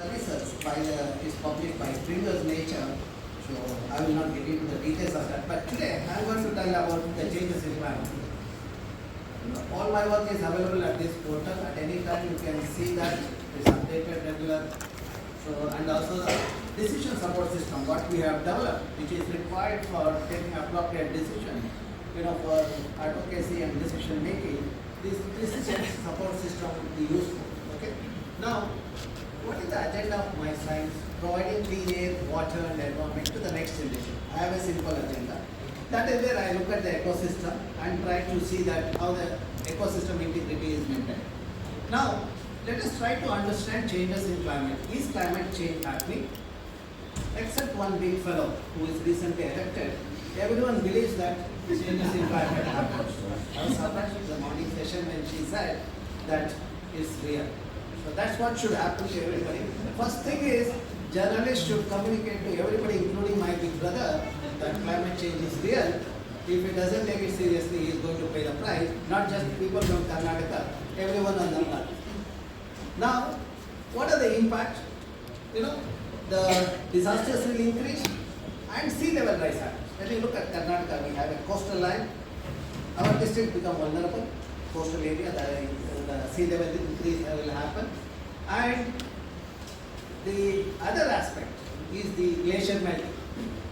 Research by is published by Springer's Nature, so I will not get into the details of that. But today I am going to tell about the changes in climate. All my work is available at this portal. At any time you can see that it is updated regular. So and also the decision support system, what we have developed, which is required for taking appropriate decision, for advocacy and decision making. This decision support system will be useful. Okay. Now, what is the agenda of my science? Providing clean air, water and environment to the next generation. I have a simple agenda. That is where I look at the ecosystem and try to see that how the ecosystem integrity is maintained. Now, let us try to understand changes in climate. Is climate change happening? Except one big fellow who is recently elected, everyone believes that changes in climate happen. I was surprised in the morning session when she said that it's real. So that's what should happen to everybody. The first thing is, journalists should communicate to everybody, including my big brother, that climate change is real. If he doesn't take it seriously, he is going to pay the price. Not just people from Karnataka, everyone on the earth. Now, what are the impacts? The disasters will increase and sea level rise happens. When you look at Karnataka, we have a coastal line. Our district become vulnerable. Coastal area, the sea level increase will happen. And the other aspect is the glacier melting.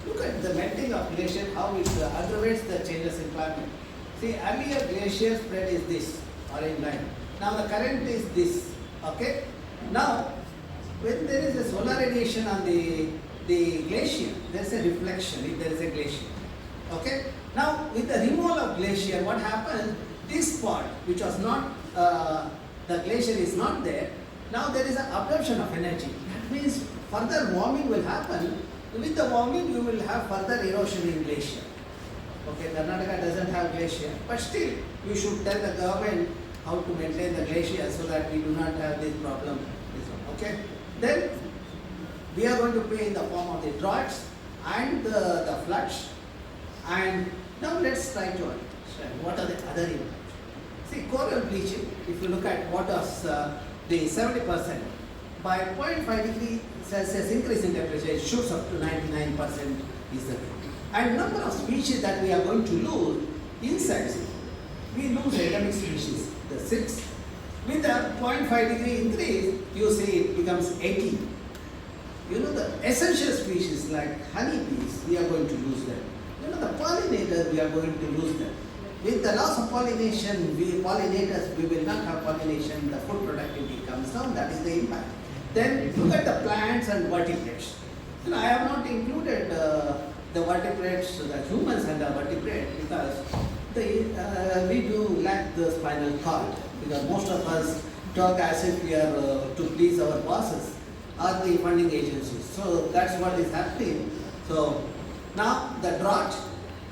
Look at the melting of glacier, how it aggravates the changes in climate. See, earlier glacier spread is this, orange line. Now the current is this, okay? Now, when there is a solar radiation on the glacier, there is a reflection if there is a glacier, okay? Now, with the removal of glacier, what happens? This part, which was not, the glacier is not there, now there is an absorption of energy. That means further warming will happen. With the warming, you will have further erosion in glacier. Okay, Karnataka doesn't have glacier, but still, you should tell the government how to maintain the glacier so that we do not have this problem. Okay, then we are going to pay in the form of the droughts and the floods. And now let's try to understand what are the other impacts. See, coral bleaching, if you look at what was the 70%, by 0.5 degree Celsius increase in temperature, it shoots up to 99% is the truth. And number of species that we are going to lose, insects, we lose endemic species, the 6. With the 0.5 degree increase, you see it becomes 18. The essential species like honeybees, we are going to lose them. The pollinators, we are going to lose them. With the loss of pollination, pollinators, we will not have pollination, the food productivity comes down, that is the impact. Then look at the plants and vertebrates. I have not included the vertebrates, the humans and the vertebrates, because we do lack the spinal cord, because most of us talk as if we are to please our bosses or the funding agencies. So that's what is happening. So now the drought,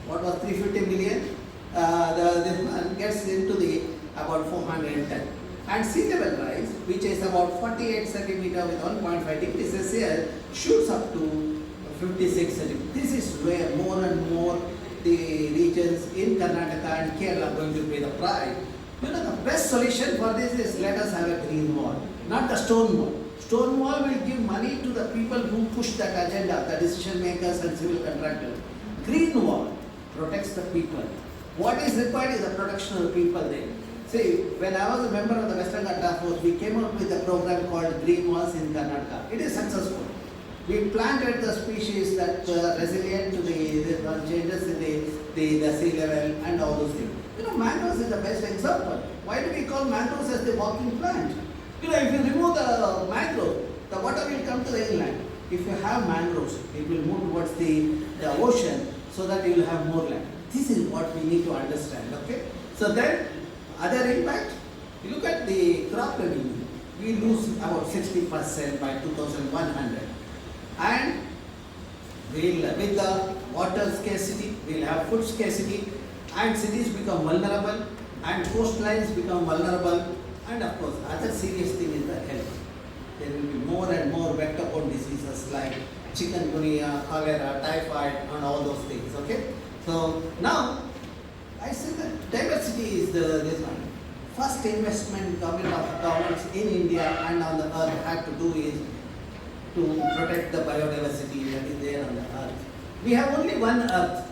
what was 350 million, this one gets into the about 410. And sea level rise, which is about 48 centimeter with 1.5 degrees Celsius, shoots up to 56 centimeters. This is where more and more the regions in Karnataka and Kerala are going to pay the price. The best solution for this is let us have a green wall, not the stone wall. Stone wall will give money to the people who push that agenda, the decision makers and civil contractors. Green wall protects the people. What is required is the protection of the people there. See, when I was a member of the Western Ghat Task Force, we came up with a program called Green Walls in Karnataka. It is successful. We planted the species that are resilient to the changes in the sea level and all those things. Mangroves is the best example. Why do we call mangroves as the walking plant? If you remove the mangrove, the water will come to the inland. If you have mangroves, it will move towards the ocean so that you will have more land. This is what we need to understand, okay? So then, other impact, you look at the crop revenue, we lose about 60% by 2100. And with the water scarcity, we'll have food scarcity, and cities become vulnerable, and coastlines become vulnerable, and of course, other serious thing is the health. There will be more and more vector-borne diseases like chikungunya, cholera, typhoid, and all those things, okay? So now, I say that diversity is this one. First investment governments in India and on the earth had to do is to protect the biodiversity that is there on the earth. We have only one earth.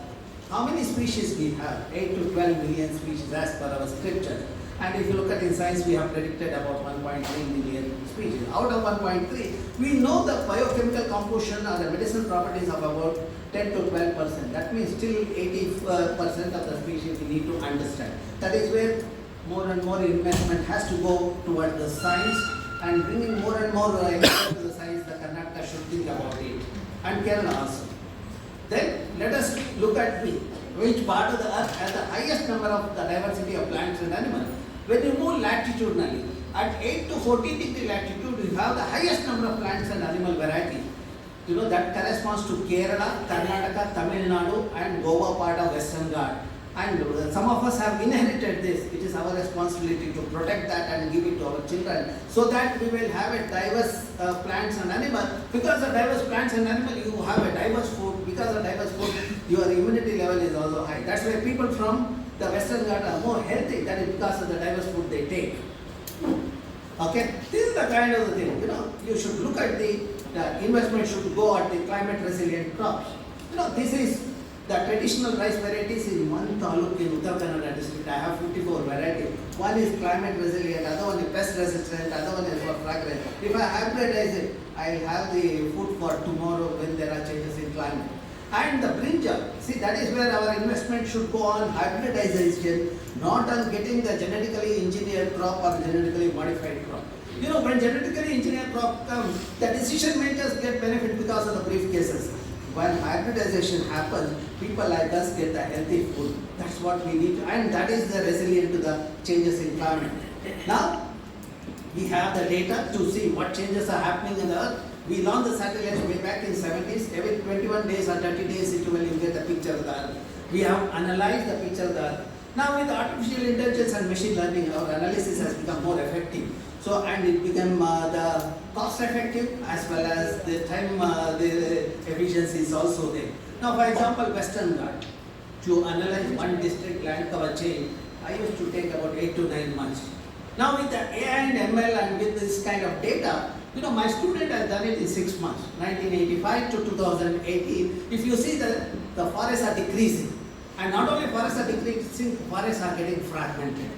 How many species we have? 8 to 12 million species as per our scripture. And if you look at in science, we have predicted about 1.3 million species. Out of 1.3, we know the biochemical composition or the medicinal properties of about 10 to 12%. That means still 80% of the species we need to understand. That is where more and more investment has to go towards the science, and bringing more and more investment to the science. The Karnataka should think about it, and Kerala also. Then let us look at which part of the earth has the highest number of the diversity of plants and animals. When you move latitudinally, at 8 to 14 degree latitude, you have the highest number of plants and animal variety. You know, that corresponds to Kerala, Karnataka, Tamil Nadu and Goa part of Western Ghat. And some of us have inherited this. It is our responsibility to protect that and give it to our children, so that we will have a diverse plants and animals. Because of diverse plants and animals, you have a diverse food. Because of diverse food, your immunity level is also high. That's why people from the Western Ghat are more healthy. That is because of the diverse food they take. Okay, this is the kind of the thing. You know, you should look at the investment should go at the climate resilient crops. You know, this is the traditional rice varieties in one taluk in Uttar Kannada district. I have 54 varieties. One is climate resilient, other one is pest resistant, other one is for fragrance. If I hybridize it, I will have the food for tomorrow when there are changes in climate. And the brinjal, see, that is where our investment should go on hybridization, not on getting the genetically engineered crop or genetically modified crop. You know, when genetically engineered crop comes, the decision makers get benefit because of the briefcases. When hybridization happens, people like us get the healthy food. That's what we need, and that is the resilient to the changes in climate. Now, we have the data to see what changes are happening in the earth. We launched the satellites way back in 70s. Every 21 days or 30 days interval, you get a picture of the earth. We have analyzed the picture of the earth. Now, with artificial intelligence and machine learning, our analysis has become more effective. So, and it became the cost effective as well as the time, the efficiency is also there. Now, for example, Western Ghat, to analyze one district land cover chain, I used to take about 8 to 9 months. Now, with the AI and ML and with this kind of data, you know, my student has done it in 6 months, 1985 to 2018. If you see that the forests are decreasing, and not only forests are decreasing, forests are getting fragmented.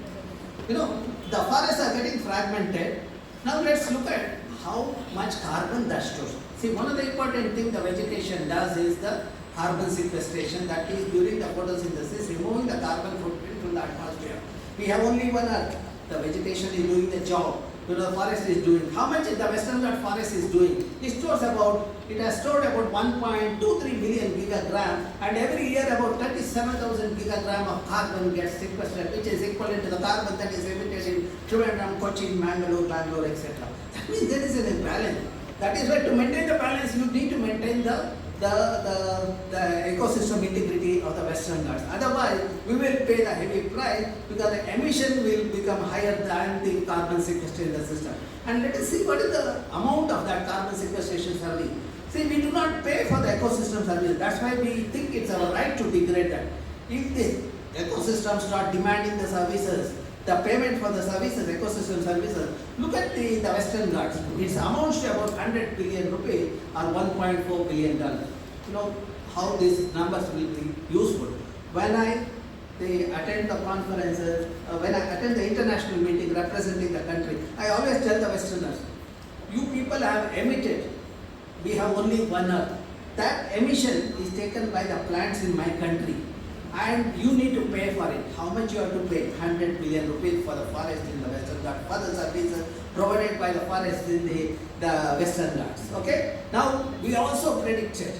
You know, the forests are getting fragmented. Now let's look at how much carbon that stores. See, one of the important things the vegetation does is the carbon sequestration, that is during the photosynthesis, removing the carbon footprint from the atmosphere. We have only one earth. The vegetation is doing the job. You know, the forest is doing. How much the Western Ghat forest is doing? It has stored about 1.23 million gigagram, and every year about 37,000 gigagram of carbon gets sequestered, which is equivalent to the carbon that is emitted in Trivandrum, Cochin, Bangalore, etc. That means there is an imbalance. That is why to maintain the balance, you need to maintain the ecosystem integrity of the Western Ghats. Otherwise, we will pay the heavy price because the emission will become higher than the carbon sequestration in the system. And let us see what is the amount of that carbon sequestration service. See, we do not pay for the ecosystem service. That's why we think it's our right to degrade that. If the ecosystems start demanding the services, the payment for the services, ecosystem services, look at the Western Ghats. It amounts to about 100 billion rupees or $1.4 billion. You know how these numbers will be useful. When I attend the conferences, when I attend the international meeting representing the country, I always tell the Westerners, you people have emitted, we have only one earth. That emission is taken by the plants in my country. And you need to pay for it. How much you have to pay? 100 billion rupees for the forest in the Western Ghats, for the services provided by the forest in the Western Ghats. Okay? Now, we also predicted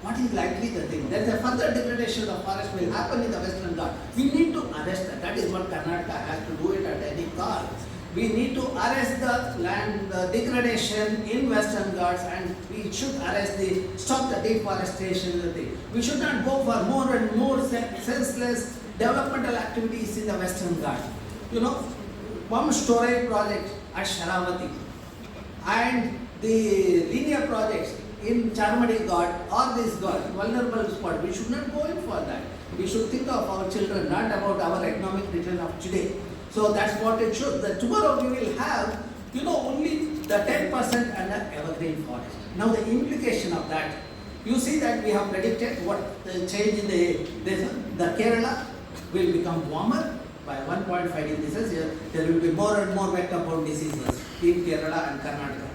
what is likely the thing. There is a further degradation of forest will happen in the Western Ghats. We need to arrest that. That is what Karnataka has to do it at any cost. We need to arrest the land degradation in Western Ghats, and we should stop the deforestation. We should not go for more and more senseless developmental activities in the Western Ghats. You know, pump storage project at Sharavati and the linear projects in Charmadi Ghat or this Ghat, vulnerable spot, we should not go in for that. We should think of our children, not about our economic return of today. So that's what it should. That tomorrow we will have only the 10% under evergreen forest. Now the implication of that, you see that we have predicted what the change in the Kerala will become warmer by 1.5 degrees Celsius. There will be more and more vector-borne diseases in Kerala and Karnataka.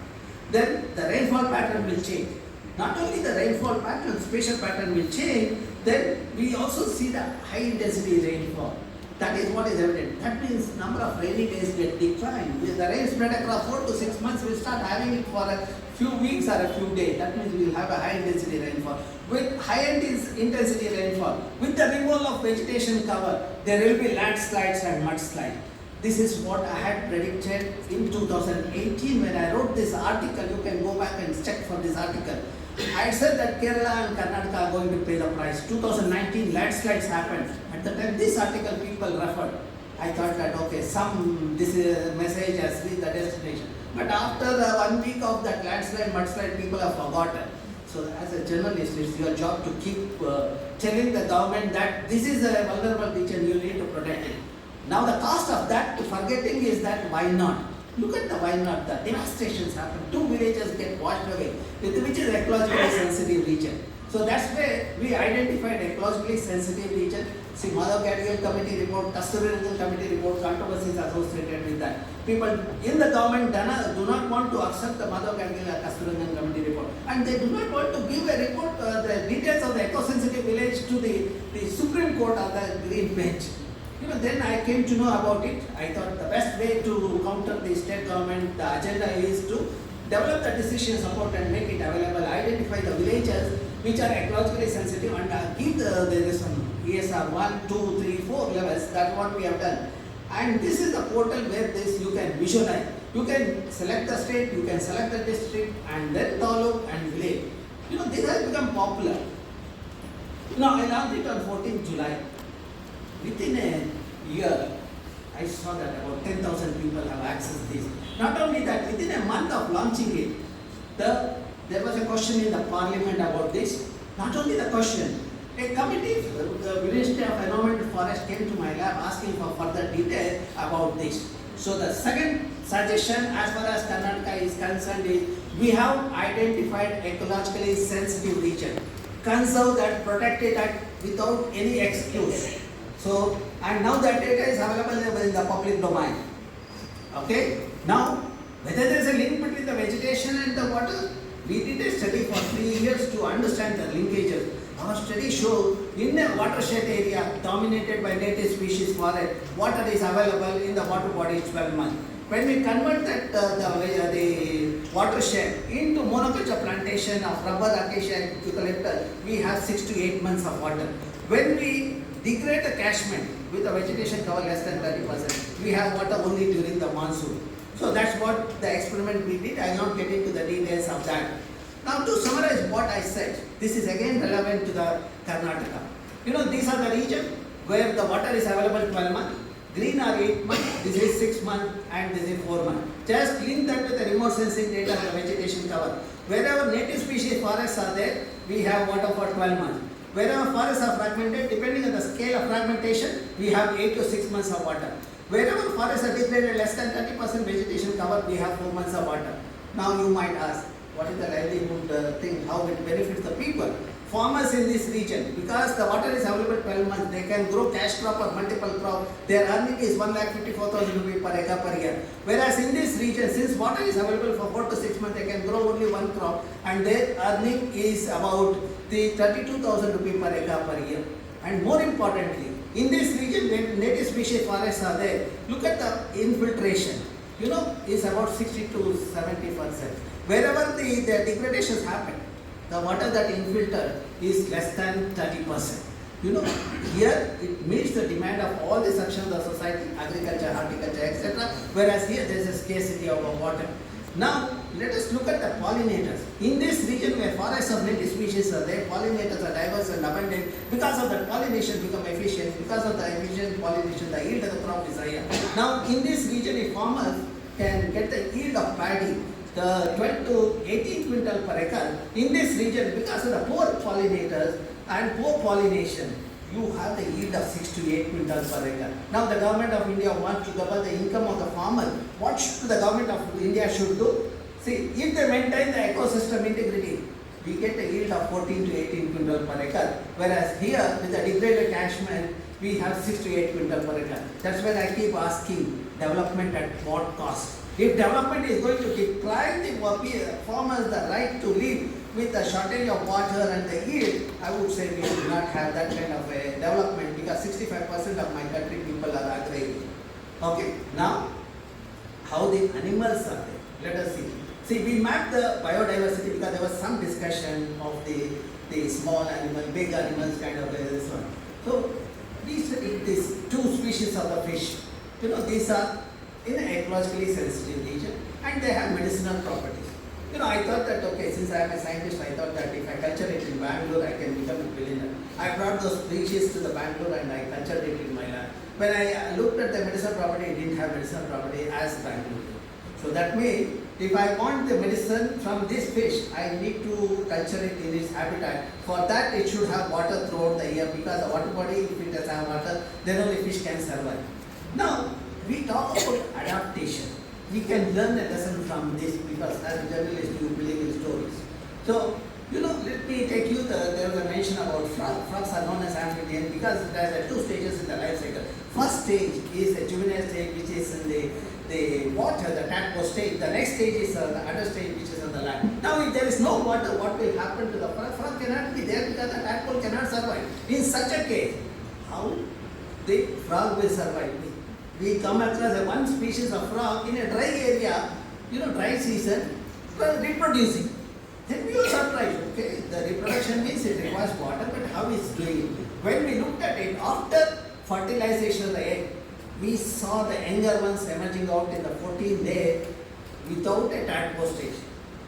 Then the rainfall pattern will change. Not only the rainfall pattern, spatial pattern will change, then we also see the high intensity rainfall. That is what is evident. That means number of rainy days will decline. With the rain spread across 4 to 6 months, we will start having it for a few weeks or a few days. That means we will have a high intensity rainfall. With high intensity rainfall, with the removal of vegetation cover, there will be landslides and mudslides. This is what I had predicted in 2018 when I wrote this article. You can go back and check for this article. I said that Kerala and Karnataka are going to pay the price. 2019 landslides happened. At the time this article people referred, I thought that okay, this message has reached the destination. But after the 1 week of that landslide, mudslide, people have forgotten. So as a journalist, it's your job to keep telling the government that this is a vulnerable region, you need to protect it. Now the cost of that forgetting is that why not? Look at the why not, the devastations happen. 2 villages get washed away, which is ecologically sensitive region. So that's where we identified ecologically sensitive region. See, Madhav Gadgil committee report, Kasturi committee report, controversies associated with that. People in the government do not want to accept the Madhav Gadgil or Kasturi committee report, and they do not want to give a report, the details of the eco-sensitive village to the Supreme Court or the Green Bench. Then I came to know about it. I thought the best way to counter the state government, the agenda is to develop the decision support and make it available, identify the villages which are ecologically sensitive and give this one, ESR 1, 2, 3, 4 levels. That's what we have done. And this is the portal where this you can visualize. You can select the state, you can select the district, and then taluk and village. This has become popular. I launched it on 14th July. Within a year, I saw that about 10,000 people have accessed this. Not only that, within a month of launching it, there was a question in the parliament about this. Not only the question, a committee, the Ministry of Environment Forest came to my lab asking for further detail about this. So the second suggestion as far as Karnataka is concerned is, we have identified ecologically sensitive region. Conserve that, protect it without any excuse. So, and now that data is available in the public domain. Okay? Now, whether there is a link between the vegetation and the water, we did a study for 3 years to understand the linkages. Our study showed in a watershed area dominated by native species forest, water is available in the water body 12 months. When we convert that the watershed into monoculture plantation of rubber, acacia, eucalyptus, we have 6 to 8 months of water. When we degrade the catchment with a vegetation cover less than 30%, we have water only during the monsoon. So that's what the experiment we did. I will not get into the details of that. Now to summarize what I said, this is again relevant to the Karnataka. These are the region where the water is available 12 months, green are 8 months, this is 6 months and this is 4 months. Just link that with the remote sensing data of the vegetation cover. Wherever native species forests are there, we have water for 12 months. Wherever forests are fragmented, depending on the scale of fragmentation, we have 8 to 6 months of water. Wherever forests are degraded less than 30% vegetation cover, we have 4 months of water. Now you might ask, what is the livelihood thing, how it benefits the people? Farmers in this region, because the water is available 12 months, they can grow cash crop or multiple crop. Their earning is 1,54,000 rupees per acre per year. Whereas in this region, since water is available for 4 to 6 months, they can grow only one crop and their earning is about the 32,000 rupees per acre per year. And more importantly, in this region, when native species forests are there, look at the infiltration. Is about 60 to 70%. Wherever the degradations happen, the water that infiltrated is less than 30%. Here it meets the demand of all the sections of society, agriculture, horticulture, etc. Whereas here there is a scarcity of water. Now let us look at the pollinators. In this region where forests of native species are there, pollinators are diverse and abundant. Because of that, pollination become efficient. Because of the efficient pollination, the yield of the crop is higher. Now in this region, if farmers can get the yield of paddy, the 12 to 18 quintal per acre, in this region, because of the poor pollinators and poor pollination, you have the yield of 6 to 8 quintals per acre. Now the government of India wants to double the income of the farmer farmer, what should the government of India should do? See, if they maintain the ecosystem integrity, we get a yield of 14 to 18 quintal per acre. Whereas here, with the degraded catchment, we have 6 to 8 quintal per acre. That's why I keep asking, development at what cost? If development is going to deprive the farmers the right to live with the shortage of water and the yield, I would say we should not have that kind of a development, because 65% of my country people are agrarian. Okay, now how the animals are there? Let us see. See, we mapped the biodiversity because there was some discussion of the small animal, big animals kind of this one. So we studied these two species of the fish. You know, these are in an ecologically sensitive region and they have medicinal properties. You know, I thought that, okay, since I am a scientist, I thought that if I culture it in Bangalore, I can become a billionaire. I brought those species to the Bangalore and I cultured it in my lab. When I looked at the medicinal property, it didn't have medicinal property as Bangalore. So that means, if I want the medicine from this fish, I need to culture it in its habitat. For that, it should have water throughout the year, because the water body, if it does have water, then only fish can survive. Now, we talk about adaptation. We can learn a lesson from this, because as a journalist, you believe in stories. So, you know, let me take you, there was a mention about frogs. Frogs are known as amphibians because there are two stages in the life cycle. First stage is a juvenile stage, which is in the water, the tadpole stage. The next stage is the other stage, which is on the land. Now, if there is no water, what will happen to the frog? Frog cannot be there because the tadpole cannot survive. In such a case, how the frog will survive? We come across one species of frog in a dry area, you know, dry season, reproducing. Then we are surprised, okay, the reproduction means it requires water, but how is doing it? When we looked at it, after fertilization of the egg, we saw the younger ones emerging out in the 14th day without a tadpole stage.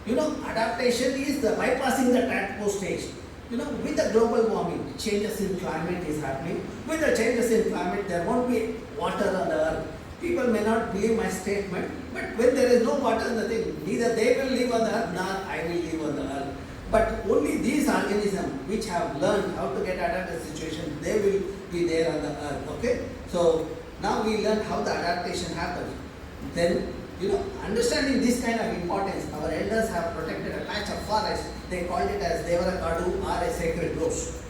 You know, adaptation is the bypassing the tadpole stage. You know, with the global warming, changes in climate is happening. With the changes in climate, there won't be water on the earth. People may not believe my statement, but when there is no water in the thing, neither they will live on the earth, nor I will live on the earth. But only these organisms which have learned how to get out of the situation, they will be there on the earth, okay? So, now we learn how the adaptation happens. Then, you know, understanding this kind of importance, our elders have protected a patch of forest. They called it as TVRAMACHANDRA or a sacred rose.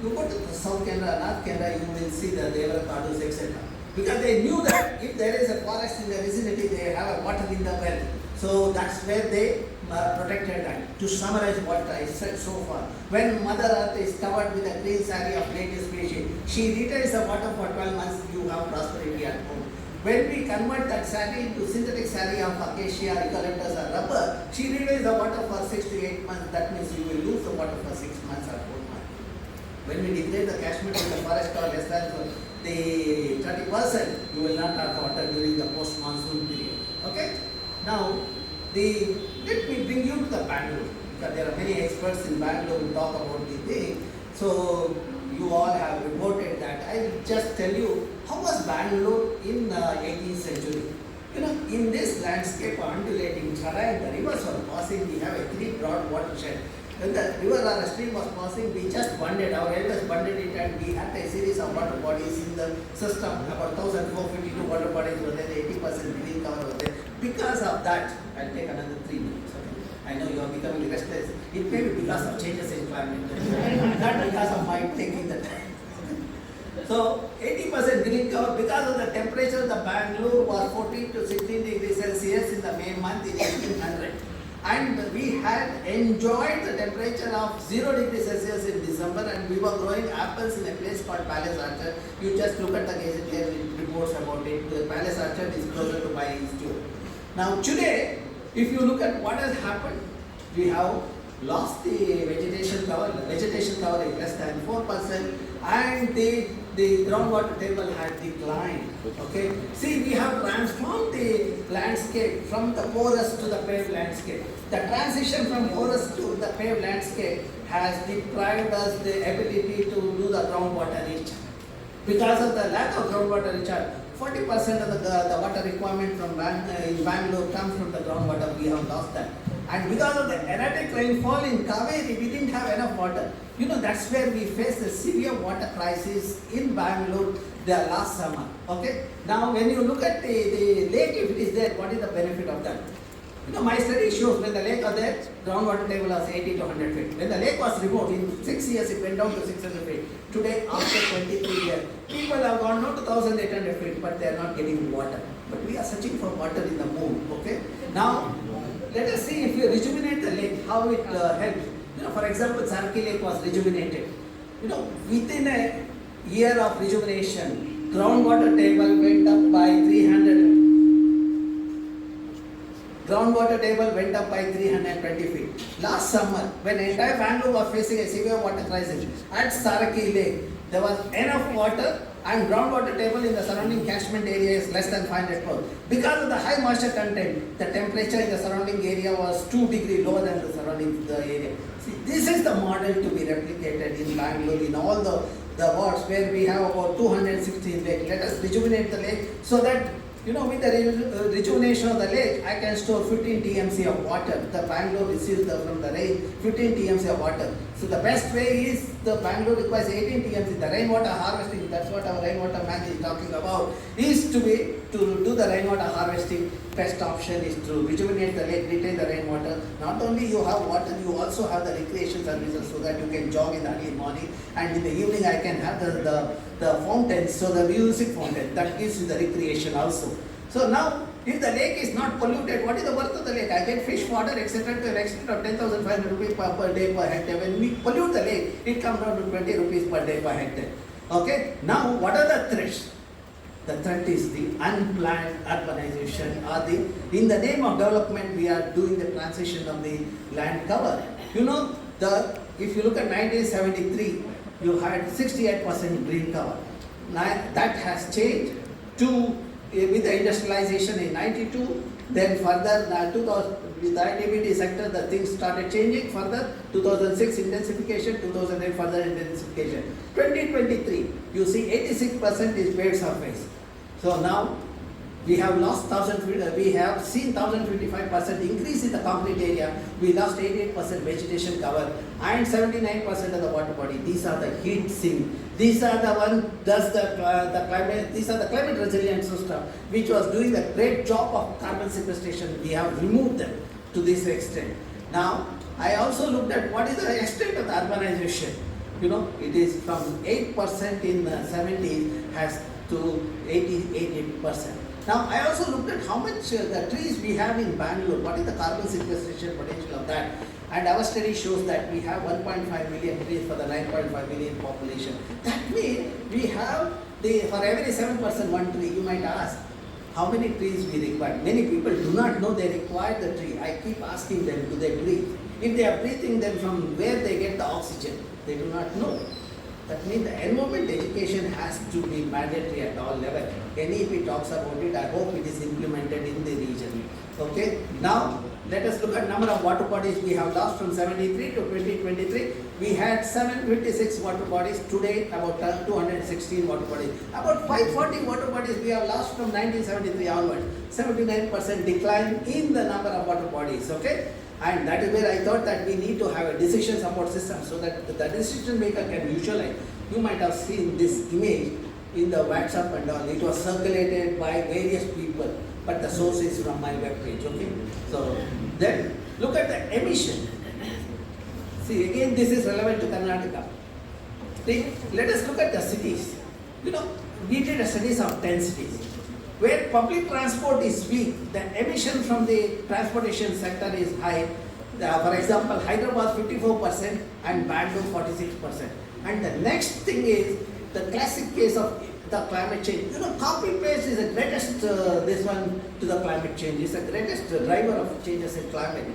You go to the South Canada, North Canada, you will see the TVRAMACHANDRAs, etc. Because they knew that if there is a forest in the vicinity, they have a water in the well. So that's where they protected that. To summarize what I said so far, when Mother Earth is covered with a green saree of native species, she retains the water for 12 months, you have prosperity at home. When we convert that saree into synthetic saree of acacia, eucalyptus or rubber, she retains the water for 6 to 8 months. That means you will lose the water for 6 months or 4 months. When we degrade the catchment in the forest or less than the 30%, you will not have water during the post-monsoon period. Okay? Now, let me bring you to the Bangalore, because there are many experts in Bangalore who talk about the thing. So, you all have reported that. I will just tell you, how was Bangalore in the 18th century? You know, in this landscape undulating Chara and the rivers were passing, we have a 3 broad watershed. When the river or a stream was passing, we just bundled, our elders bundled it, and we had a series of water bodies in the system. About 1,452 water bodies were there, 80% green cover was there. Because of that, I'll take another 3 minutes. Okay? I know you are becoming restless. It may be because of changes in climate, not because of my taking the time. So, 80% green cover, because of the temperature, the Bangalore was 14 to 16 degrees Celsius in the May month in 1800. And we had enjoyed the temperature of 0 degrees Celsius in December, and we were growing apples in a place called Palace Orchard. You just look at the Gazette reports about it. The Palace Orchard is closer to my institute. Now today, if you look at what has happened, we have lost the vegetation cover. The vegetation cover is less than 4%, and the groundwater table has declined. Okay. See, we have transformed the landscape from the porous to the paved landscape. The transition from porous to the paved landscape has deprived us the ability to do the groundwater recharge. Because of the lack of groundwater recharge, 40% of the water requirement from in Bangalore comes from the groundwater. We have lost that. And because of the erratic rainfall in Kaveri, we didn't have enough water. You know, that's where we faced a severe water crisis in Bangalore the last summer. Okay. Now, when you look at the lake, if it there, what is the benefit of that? My study shows when the lake was there, groundwater table was 80 to 100 feet. When the lake was removed, in 6 years it went down to 600 feet. Today, after 23 years, people have gone down to 1800 feet, but they are not getting water. But we are searching for water in the moon, okay? Now, let us see if we rejuvenate the lake, how it helps. For example, Sarki Lake was rejuvenated. Within a year of rejuvenation, groundwater table went up by 300. Groundwater table went up by 320 feet. Last summer, when entire Bangalore was facing a severe water crisis, at Saraki Lake, there was enough water and groundwater table in the surrounding catchment area is less than 500 crores. Because of the high moisture content, the temperature in the surrounding area was 2 degrees lower than the surrounding area. See, this is the model to be replicated in Bangalore, in all the wards where we have about 216 lakes. Let us rejuvenate the lake so that with the rejuvenation of the lake, I can store 15 TMC of water. The Bangalore receives from the rain 15 TMC of water. So the best way is the Bangalore requires 18 TMC. The rainwater harvesting, that's what our rainwater man is talking about, is to do the rainwater harvesting. Best option is to rejuvenate the lake, retain the rainwater. Not only you have water, you also have the recreation services so that you can jog in the early morning, and in the evening I can have the fountains, so the music fountain, that gives you the recreation also. So now, if the lake is not polluted, what is the worth of the lake? I get fish, water, etc. to an extent of 10,500 rupees per day per hectare. When we pollute the lake, it comes down to 20 rupees per day per hectare. Okay? Now, what are the threats? The threat is the unplanned urbanization, or in the name of development, we are doing the transition of the land cover. If you look at 1973, you had 68% green cover. Now, that has changed to with the industrialization in 92, then further 2000, with the ITBT sector, the things started changing further. 2006 intensification, 2008 further intensification. 2023, you see 86% is paved surface. So now we have lost 1,000 feet, we have seen 1,055% increase in the concrete area. We lost 88% vegetation cover and 79% of the water body. These are the heat sink. These are the one does the climate. These are the climate resilient system, which was doing a great job of carbon sequestration. We have removed them to this extent. Now, I also looked at what is the extent of the urbanization. It is from 8% in the 70s has to 88%. Now, I also looked at how much the trees we have in Bangalore, what is the carbon sequestration potential of that. And our study shows that we have 1.5 million trees for the 9.5 million population. That means we have, for every 7% one tree. You might ask, how many trees we require? Many people do not know they require the tree. I keep asking them, do they breathe? If they are breathing, then from where they get the oxygen? They do not know. That means the environment education has to be mandatory at all levels. NEP talks about it. I hope it is implemented in the region. Okay. Now, let us look at number of water bodies we have lost from 73 to 2023. We had 756 water bodies. Today, about 216 water bodies. About 540 water bodies we have lost from 1973 onwards. 79% decline in the number of water bodies. Okay. And that is where I thought that we need to have a decision support system so that the decision maker can visualize. You might have seen this image in the WhatsApp and all. It was circulated by various people, but the source is from my web page. Okay. So then look at the emission. See, again, this is relevant to Karnataka. Let us look at the cities. We did a studies of 10 cities. Where public transport is weak, the emission from the transportation sector is high. For example, Hyderabad 54% and Bangalore 46%. And the next thing is the classic case of the climate change. Copy paste is the greatest this one to the climate change. It's the greatest driver of changes in climate.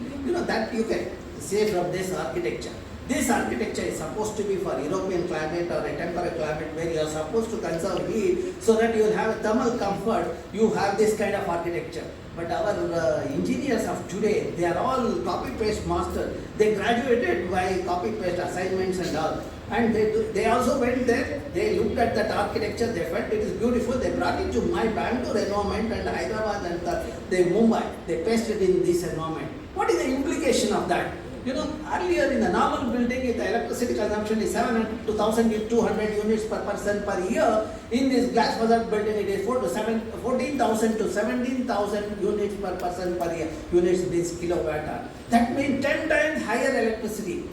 That you can say from this architecture. This architecture is supposed to be for European climate or a temperate climate where you are supposed to conserve heat so that you will have thermal comfort. You have this kind of architecture. But our engineers of today, they are all copy-paste masters. They graduated by copy-paste assignments and all. And they also went there, they looked at that architecture, they felt it is beautiful, they brought it to my Bangalore environment and Hyderabad and Mumbai. They pasted in this environment. What is the implication of that? Earlier in the normal building, the electricity consumption is 700 to 1,200 units per person per year. In this glass facade building, it is 14,000 to 17,000 units per person per year. Units means kilowatt hour. That means 10 times higher electricity.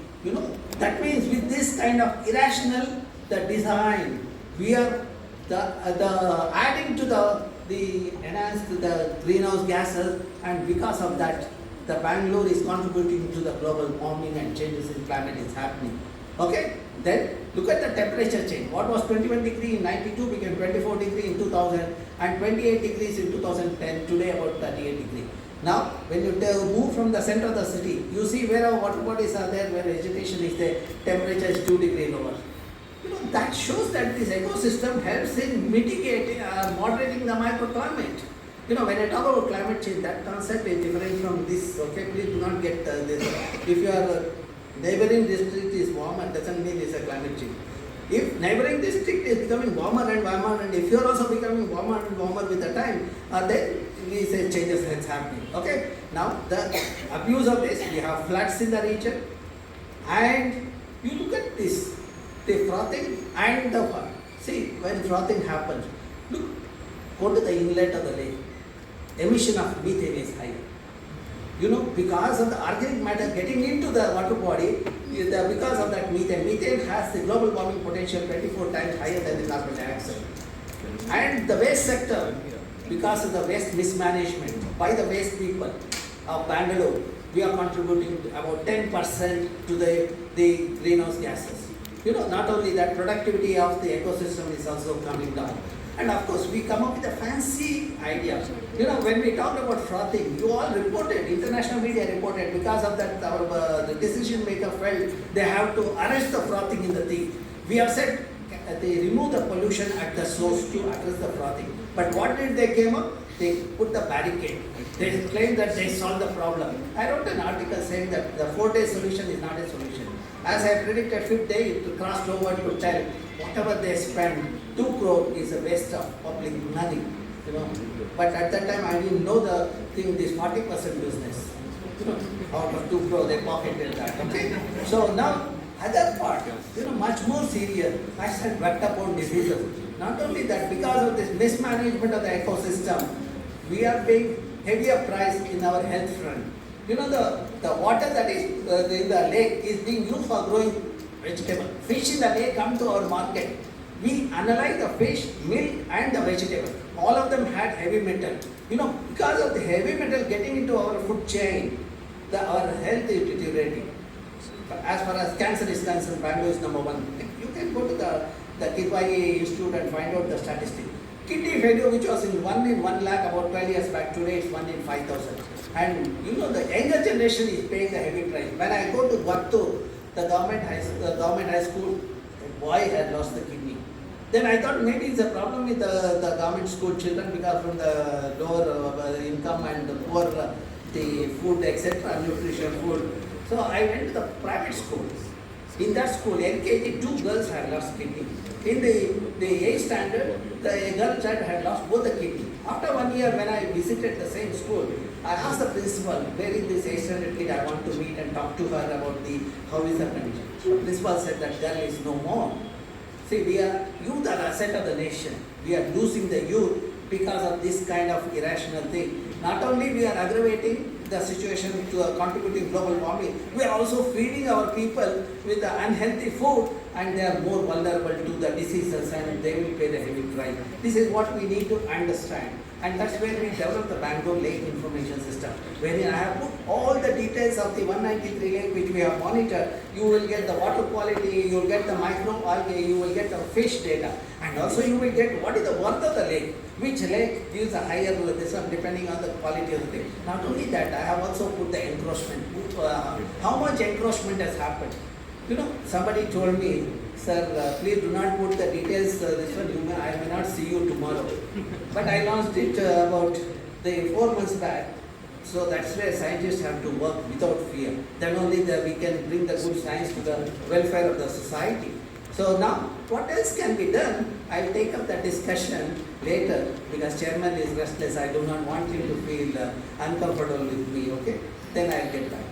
That means with this kind of irrational the design, we are the adding to the enhanced the greenhouse gases, and because of that, the Bangalore is contributing to the global warming and changes in climate is happening. Okay? Then look at the temperature change. What was 21 degree in 92 became 24 degree in 2000 and 28 degrees in 2010. Today about 38 degree. Now, when you move from the center of the city, you see where our water bodies are there, where vegetation is there, temperature is 2 degrees lower. That shows that this ecosystem helps in mitigating, moderating the microclimate. When I talk about climate change, that concept is different from this. Okay, please do not get this. If your neighboring district is warmer, doesn't mean it's a climate change. If neighboring district is becoming warmer and warmer, and if you are also becoming warmer and warmer with the time, then we say changes that's happening. Okay. Now the abuse of this, we have floods in the region, and you look at this. The frothing and the fun. See, when frothing happens, look, go to the inlet of the lake. Emission of methane is high. Because of the organic matter getting into the water body, because of that methane has the global warming potential 24 times higher than the carbon dioxide. And the waste sector, because of the waste mismanagement by the waste people of Bangalore, we are contributing about 10% to the greenhouse gases. Not only that, productivity of the ecosystem is also coming down. And of course, we come up with a fancy idea. When we talk about frothing, you all reported, international media reported, because of that, the decision maker felt they have to arrest the frothing in the thing. We have said they remove the pollution at the source to address the frothing. But what did they came up? They put the barricade. They claim that they solved the problem. I wrote an article saying that the 4-day solution is not a solution. As I predicted, 5th day it crossed over to tell whatever they spend, 2 crore is a waste of public money. But at that time I didn't know the thing, this 40% business. Out of 2 crore they pocketed that. Okay. So now other part, much more serious. I said vector-borne diseases. Not only that, because of this mismanagement of the ecosystem, we are paying heavier price in our health front. The water that is in the lake is being used for growing vegetable. Fish in the lake come to our market. We analyze the fish, milk and the vegetable. All of them had heavy metal. Because of the heavy metal getting into our food chain, our health is deteriorating. As far as cancer is concerned, Bangalore is number 1. You can go to the Kidwai Institute and find out the statistic. Kidney failure, which was in 1 in 1 lakh about 12 years back, today it's 1 in 5,000. And the younger generation is paying the heavy price. When I go to Vattu, the government high school, a boy had lost the kidney. Then I thought maybe it's a problem with the government school children, because from the lower income and the poor the food, etc., nutrition food. So I went to the private schools. In that school, LKG, 2 girls had lost kidney. In the 8th standard, the girl child had lost both the kidney. After 1 year, when I visited the same school, I asked the principal, where is this 8th standard kid? I want to meet and talk to her about how is her condition. The principal said that girl is no more. See, youth are asset of the nation. We are losing the youth because of this kind of irrational thing. Not only we are aggravating the situation to contributing global warming, we are also feeding our people with the unhealthy food, and they are more vulnerable to the diseases, and they will pay the heavy price. This is what we need to understand. And that's where we developed the Bangalore Lake Information System, wherein I have put all the details of the 193 lake which we have monitored. You will get the water quality, you will get the microalgae, you will get the fish data, and also you will get what is the worth of the lake, which lake gives a higher this one depending on the quality of the lake. Not only that, I have also put the encroachment, how much encroachment has happened. Somebody told me, sir, please do not put the details, this one I may not see you tomorrow. But I launched it about 4 months back. So that's where scientists have to work without fear. Then only we can bring the good science to the welfare of the society. So now, what else can be done? I'll take up the discussion later, because chairman is restless. I do not want him to feel uncomfortable with me, okay? Then I'll get back.